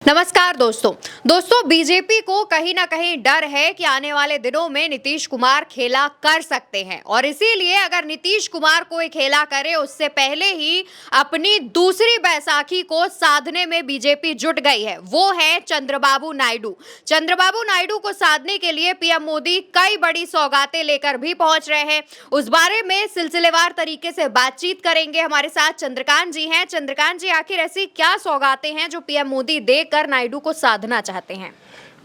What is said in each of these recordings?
नमस्कार दोस्तों बीजेपी को कहीं ना कहीं डर है कि आने वाले दिनों में नीतीश कुमार खेला कर सकते हैं और इसीलिए अगर नीतीश कुमार कोई खेला करे उससे पहले ही अपनी दूसरी बैसाखी को साधने में बीजेपी जुट गई है। वो है चंद्रबाबू नायडू को साधने के लिए पीएम मोदी कई बड़ी सौगातें लेकर भी पहुंच रहे हैं। उस बारे में सिलसिलेवार तरीके से बातचीत करेंगे। हमारे साथ चंद्रकांत जी हैं। चंद्रकांत जी, आखिर ऐसी क्या सौगातें हैं जो पीएम मोदी देकर नायडू को साधना चाहते हैं?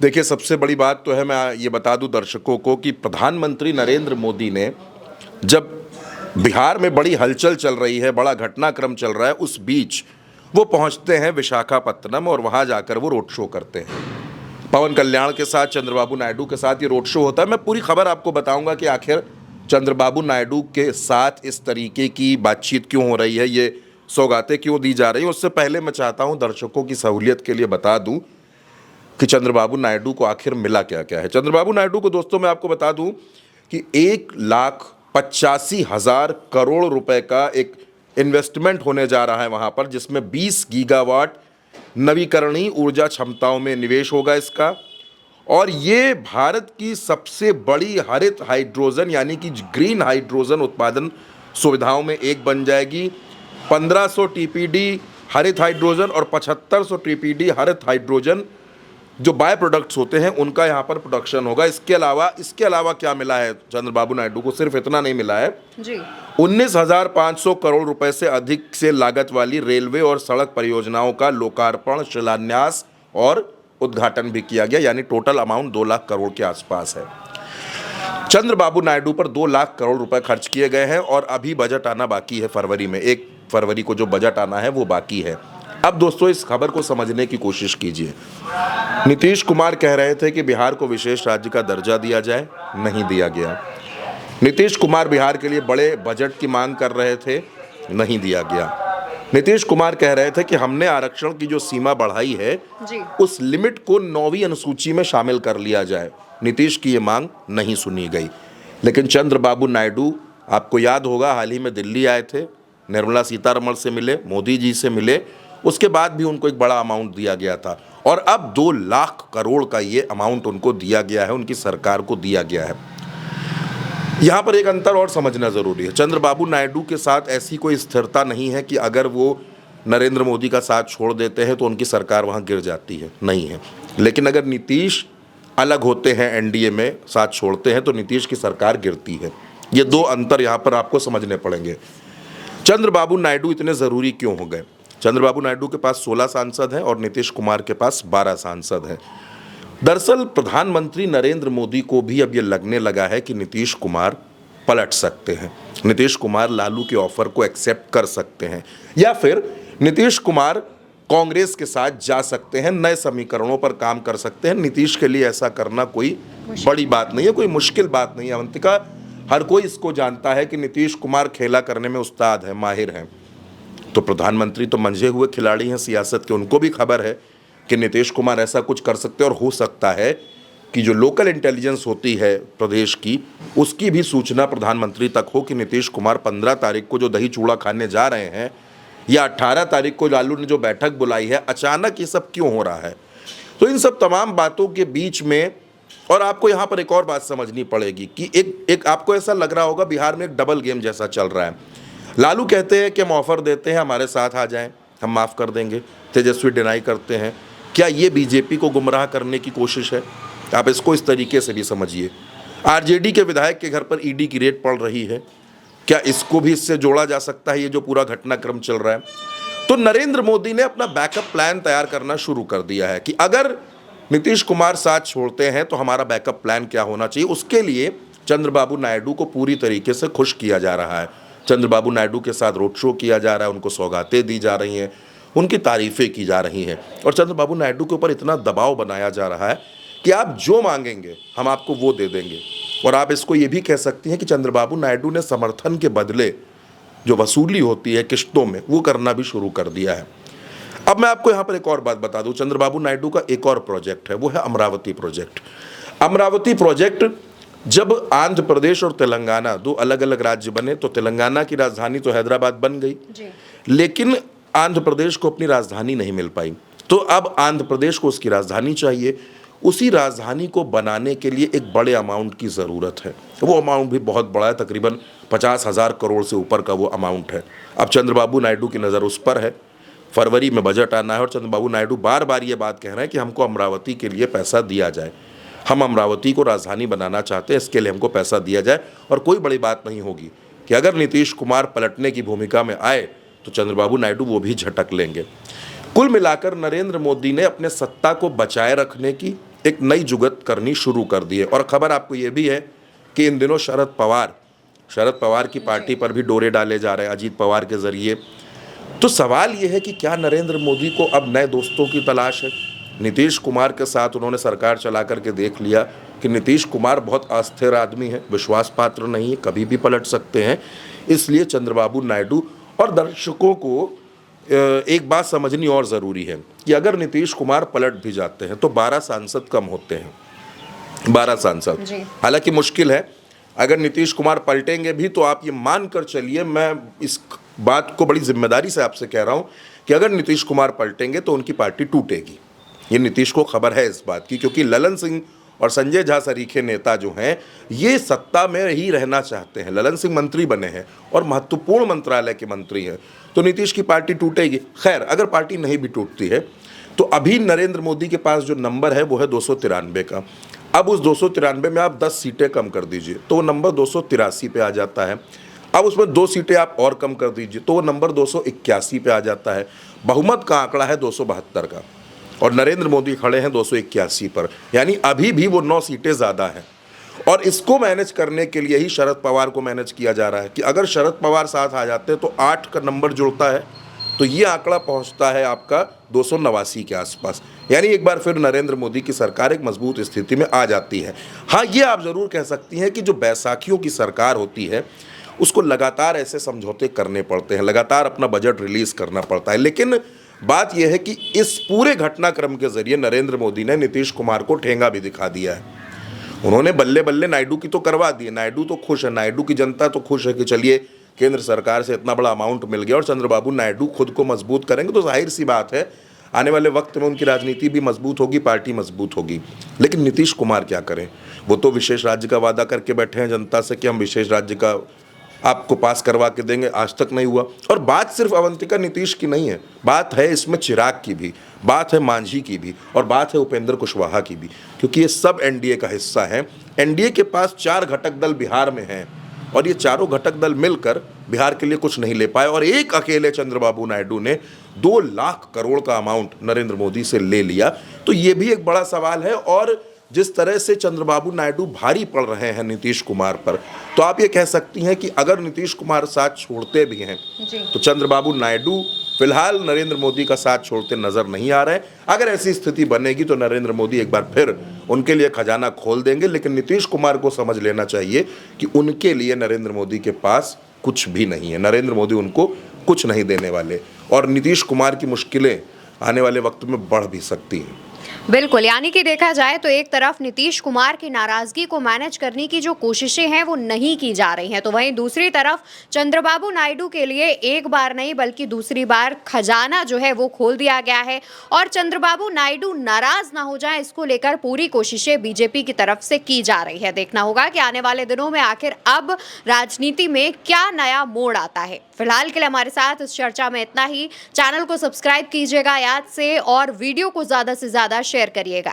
देखिए, सबसे बड़ी बात तो है, मैं ये बता दूं दर्शकों को कि प्रधानमंत्री नरेंद्र मोदी ने जब बिहार में बड़ी हलचल चल रही है, बड़ा घटनाक्रम चल रहा है, उस बीच वो पहुंचते हैं विशाखापत्तनम और वहां जाकर वो रोड शो करते हैं। पवन कल्याण के साथ, चंद्रबाबू नायडू के साथ ये रोड शो होता है। मैं पूरी खबर आपको बताऊंगा कि आखिर चंद्रबाबू नायडू के साथ इस तरीके की बातचीत क्यों हो रही है, ये सौगातें क्यों दी जा रही हैं। उससे पहले मैं चाहता हूं दर्शकों की सहूलियत के लिए बता दूं कि चंद्रबाबू नायडू को आखिर मिला क्या क्या है। चंद्रबाबू नायडू को दोस्तों मैं आपको बता दूं कि 1,85,000 करोड़ रुपए का एक इन्वेस्टमेंट होने जा रहा है वहां पर, जिसमें 20 गीगावाट नवीकरणीय ऊर्जा क्षमताओं में निवेश होगा इसका। और ये भारत की सबसे बड़ी हरित हाइड्रोजन यानी कि ग्रीन हाइड्रोजन उत्पादन सुविधाओं में एक बन जाएगी। 1500 टीपीडी हरित हाइड्रोजन और 7500 टीपीडी हरित हाइड्रोजन जो बाय प्रोडक्ट्स होते हैं उनका यहाँ पर प्रोडक्शन होगा। इसके अलावा क्या मिला है चंद्रबाबू नायडू को? सिर्फ इतना नहीं मिला है जी। 19,500 करोड़ रुपए से अधिक से लागत वाली रेलवे और सड़क परियोजनाओं का लोकार्पण, शिलान्यास और उद्घाटन भी किया गया, यानी टोटल अमाउंट 2 लाख करोड़ के आसपास है। चंद्रबाबू नायडू पर 2 लाख करोड़ रुपए खर्च किए गए हैं और अभी बजट आना बाकी है। फरवरी में 1 फरवरी को जो बजट आना है वो बाकी है। अब दोस्तों इस खबर को समझने की कोशिश कीजिए। नीतीश कुमार कह रहे थे कि बिहार को विशेष राज्य का दर्जा दिया जाए, नहीं दिया गया। नीतीश कुमार बिहार के लिए बड़े बजट की मांग कर रहे थे, नहीं दिया गया। नीतीश कुमार कह रहे थे कि हमने आरक्षण की जो सीमा बढ़ाई है जी, उस लिमिट को 9वीं अनुसूची में शामिल कर लिया जाए। नीतीश की ये मांग नहीं सुनी गई। लेकिन चंद्रबाबू नायडू, आपको याद होगा, हाल ही में दिल्ली आए थे, निर्मला सीतारमण से मिले, मोदी जी से मिले, उसके बाद भी उनको एक बड़ा अमाउंट दिया गया था और अब 2 लाख करोड़ का ये अमाउंट उनको दिया गया है, उनकी सरकार को दिया गया है। यहाँ पर एक अंतर और समझना जरूरी है। चंद्रबाबू नायडू के साथ ऐसी कोई स्थिरता नहीं है कि अगर वो नरेंद्र मोदी का साथ छोड़ देते हैं तो उनकी सरकार वहाँ गिर जाती है, नहीं है। लेकिन अगर नीतीश अलग होते हैं, एनडीए में साथ छोड़ते हैं, तो नीतीश की सरकार गिरती है। ये 2 अंतर यहाँ पर आपको समझने पड़ेंगे। चंद्रबाबू नायडू इतने ज़रूरी क्यों हो गए? चंद्रबाबू नायडू के पास 16 सांसद हैं और नीतीश कुमार के पास 12 सांसद हैं। दरअसल प्रधानमंत्री नरेंद्र मोदी को भी अब ये लगने लगा है कि नीतीश कुमार पलट सकते हैं, नीतीश कुमार लालू के ऑफर को एक्सेप्ट कर सकते हैं, या फिर नीतीश कुमार कांग्रेस के साथ जा सकते हैं, नए समीकरणों पर काम कर सकते हैं। नीतीश के लिए ऐसा करना कोई बड़ी बात नहीं है, कोई मुश्किल बात नहीं है। अवंतिका, हर कोई इसको जानता है कि नीतीश कुमार खेला करने में उस्ताद है, माहिर हैं। तो प्रधानमंत्री तो मंझे हुए खिलाड़ी हैं सियासत के, उनको भी खबर है कि नीतीश कुमार ऐसा कुछ कर सकते हैं। और हो सकता है कि जो लोकल इंटेलिजेंस होती है प्रदेश की, उसकी भी सूचना प्रधानमंत्री तक हो कि नीतीश कुमार 15 तारीख को जो दही चूड़ा खाने जा रहे हैं, या 18 तारीख को लालू ने जो बैठक बुलाई है, अचानक ये सब क्यों हो रहा है। तो इन सब तमाम बातों के बीच में, और आपको यहाँ पर एक और बात समझनी पड़ेगी कि एक आपको ऐसा लग रहा होगा बिहार में एक डबल गेम जैसा चल रहा है। लालू कहते हैं कि हम ऑफर देते हैं, हमारे साथ आ जाएं, हम माफ़ कर देंगे। तेजस्वी डिनाई करते हैं। क्या ये बीजेपी को गुमराह करने की कोशिश है? आप इसको इस तरीके से भी समझिए। आरजेडी के विधायक के घर पर ईडी की रेड पड़ रही है, क्या इसको भी इससे जोड़ा जा सकता है, ये जो पूरा घटनाक्रम चल रहा है? तो नरेंद्र मोदी ने अपना बैकअप प्लान तैयार करना शुरू कर दिया है कि अगर नीतीश कुमार साथ छोड़ते हैं तो हमारा बैकअप प्लान क्या होना चाहिए। उसके लिए चंद्रबाबू नायडू को पूरी तरीके से खुश किया जा रहा है। चंद्रबाबू नायडू के साथ रोड शो किया जा रहा है, उनको सौगातें दी जा रही हैं, उनकी तारीफ़ें की जा रही हैं और चंद्रबाबू नायडू के ऊपर इतना दबाव बनाया जा रहा है कि आप जो मांगेंगे हम आपको वो दे देंगे। और आप इसको ये भी कह सकती हैं कि चंद्रबाबू नायडू ने समर्थन के बदले जो वसूली होती है किश्तों में, वो करना भी शुरू कर दिया है। अब मैं आपको यहाँ पर एक और बात बता दूँ। चंद्रबाबू नायडू का एक और प्रोजेक्ट है, वो है अमरावती प्रोजेक्ट। अमरावती प्रोजेक्ट जब आंध्र प्रदेश और तेलंगाना 2 अलग अलग राज्य बने तो तेलंगाना की राजधानी तो हैदराबाद बन गई, लेकिन आंध्र प्रदेश को अपनी राजधानी नहीं मिल पाई। तो अब आंध्र प्रदेश को उसकी राजधानी चाहिए। उसी राजधानी को बनाने के लिए एक बड़े अमाउंट की ज़रूरत है। वो अमाउंट भी बहुत बड़ा है, तकरीबन 50,000 करोड़ से ऊपर का वो अमाउंट है। अब चंद्रबाबू नायडू की नज़र उस पर है। फरवरी में बजट आना है और चंद्रबाबू नायडू बार बार ये बात कह रहे हैं कि हमको अमरावती के लिए पैसा दिया जाए। हम अमरावती को राजधानी बनाना चाहते हैं, इसके लिए हमको पैसा दिया जाए। और कोई बड़ी बात नहीं होगी कि अगर नीतीश कुमार पलटने की भूमिका में आए तो चंद्रबाबू नायडू वो भी झटक लेंगे। कुल मिलाकर नरेंद्र मोदी ने अपने सत्ता को बचाए रखने की एक नई जुगत करनी शुरू कर दी है। और खबर आपको ये भी है कि इन दिनों शरद पवार की पार्टी पर भी डोरे डाले जा रहे हैं अजीत पवार के जरिए। तो सवाल ये है कि क्या नरेंद्र मोदी को अब नए दोस्तों की तलाश है? नीतीश कुमार के साथ उन्होंने सरकार चला करके देख लिया कि नीतीश कुमार बहुत अस्थिर आदमी है, विश्वास पात्र नहीं है, कभी भी पलट सकते हैं। इसलिए चंद्रबाबू नायडू और दर्शकों को एक बात समझनी और ज़रूरी है कि अगर नीतीश कुमार पलट भी जाते हैं तो 12 सांसद कम होते हैं। 12 सांसद हालांकि मुश्किल है। अगर नीतीश कुमार पलटेंगे भी तो आप ये मान कर चलिए, मैं इस बात को बड़ी जिम्मेदारी से आपसे कह रहा हूँ कि अगर नीतीश कुमार पलटेंगे तो उनकी पार्टी टूटेगी। ये नीतीश को खबर है इस बात की, क्योंकि ललन सिंह और संजय झा सरीखे नेता जो हैं ये सत्ता में ही रहना चाहते हैं। ललन सिंह मंत्री बने हैं और महत्वपूर्ण मंत्रालय के मंत्री हैं, तो नीतीश की पार्टी टूटेगी। खैर, अगर पार्टी नहीं भी टूटती है तो अभी नरेंद्र मोदी के पास जो नंबर है वो है 293 का। अब उस 293 में आप 10 सीटें कम कर दीजिए तो वो नंबर 283 पे आ जाता है। अब उसमें 2 सीटें आप और कम कर दीजिए तो वो नंबर 281 पे आ जाता है। बहुमत का आंकड़ा है 272 का और नरेंद्र मोदी खड़े हैं 281 पर, यानी अभी भी वो 9 सीटें ज़्यादा हैं। और इसको मैनेज करने के लिए ही शरद पवार को मैनेज किया जा रहा है कि अगर शरद पवार साथ आ जाते हैं तो 8 का नंबर जुड़ता है तो ये आंकड़ा पहुंचता है आपका 289 के आसपास। यानी एक बार फिर नरेंद्र मोदी की सरकार एक मजबूत स्थिति में आ जाती है। हाँ, ये आप ज़रूर कह सकती हैं कि जो बैसाखियों की सरकार होती है उसको लगातार ऐसे समझौते करने पड़ते हैं, लगातार अपना बजट रिलीज़ करना पड़ता है। लेकिन बात यह है कि इस पूरे घटनाक्रम के जरिए नरेंद्र मोदी ने नीतीश कुमार को ठेंगा भी दिखा दिया है। उन्होंने बल्ले बल्ले नायडू की तो करवा दी। नायडू तो खुश है, नायडू की जनता तो खुश है कि चलिए केंद्र सरकार से इतना बड़ा अमाउंट मिल गया और चंद्रबाबू नायडू खुद को मजबूत करेंगे तो जाहिर सी बात है आने वाले वक्त में उनकी राजनीति भी मजबूत होगी, पार्टी मजबूत होगी। लेकिन नीतीश कुमार क्या करें? वो तो विशेष राज्य का वादा करके बैठे हैं जनता से कि हम विशेष राज्य का आपको पास करवा के देंगे, आज तक नहीं हुआ। और बात सिर्फ अवंतिका नीतीश की नहीं है, बात है इसमें चिराग की भी, बात है मांझी की भी और बात है उपेंद्र कुशवाहा की भी, क्योंकि ये सब एनडीए का हिस्सा है। एनडीए के पास 4 घटक दल बिहार में हैं और ये चारों घटक दल मिलकर बिहार के लिए कुछ नहीं ले पाए और एक अकेले चंद्रबाबू नायडू ने 2 लाख करोड़ का अमाउंट नरेंद्र मोदी से ले लिया। तो ये भी एक बड़ा सवाल है। और जिस तरह से चंद्रबाबू नायडू भारी पड़ रहे हैं नीतीश कुमार पर, तो आप ये कह सकती हैं कि अगर नीतीश कुमार साथ छोड़ते भी हैं तो चंद्रबाबू नायडू फिलहाल नरेंद्र मोदी का साथ छोड़ते नजर नहीं आ रहे। अगर ऐसी स्थिति बनेगी तो नरेंद्र मोदी एक बार फिर उनके लिए खजाना खोल देंगे। लेकिन नीतीश कुमार को समझ लेना चाहिए कि उनके लिए नरेंद्र मोदी के पास कुछ भी नहीं है। नरेंद्र मोदी उनको कुछ नहीं देने वाले और नीतीश कुमार की मुश्किलें आने वाले वक्त में बढ़ भी सकती हैं। बिल्कुल, यानी कि देखा जाए तो एक तरफ नीतीश कुमार की नाराजगी को मैनेज करने की जो कोशिशें हैं वो नहीं की जा रही हैं, तो वहीं दूसरी तरफ चंद्रबाबू नायडू के लिए एक बार नहीं बल्कि दूसरी बार खजाना जो है वो खोल दिया गया है और चंद्रबाबू नायडू नाराज ना हो जाए इसको लेकर पूरी कोशिशें बीजेपी की तरफ से की जा रही है। देखना होगा कि आने वाले दिनों में आखिर अब राजनीति में क्या नया मोड़ आता है। फिलहाल के लिए हमारे साथ इस चर्चा में इतना ही। चैनल को सब्सक्राइब कीजिएगा याद से और वीडियो को ज़्यादा से ज़्यादा शेयर करिएगा।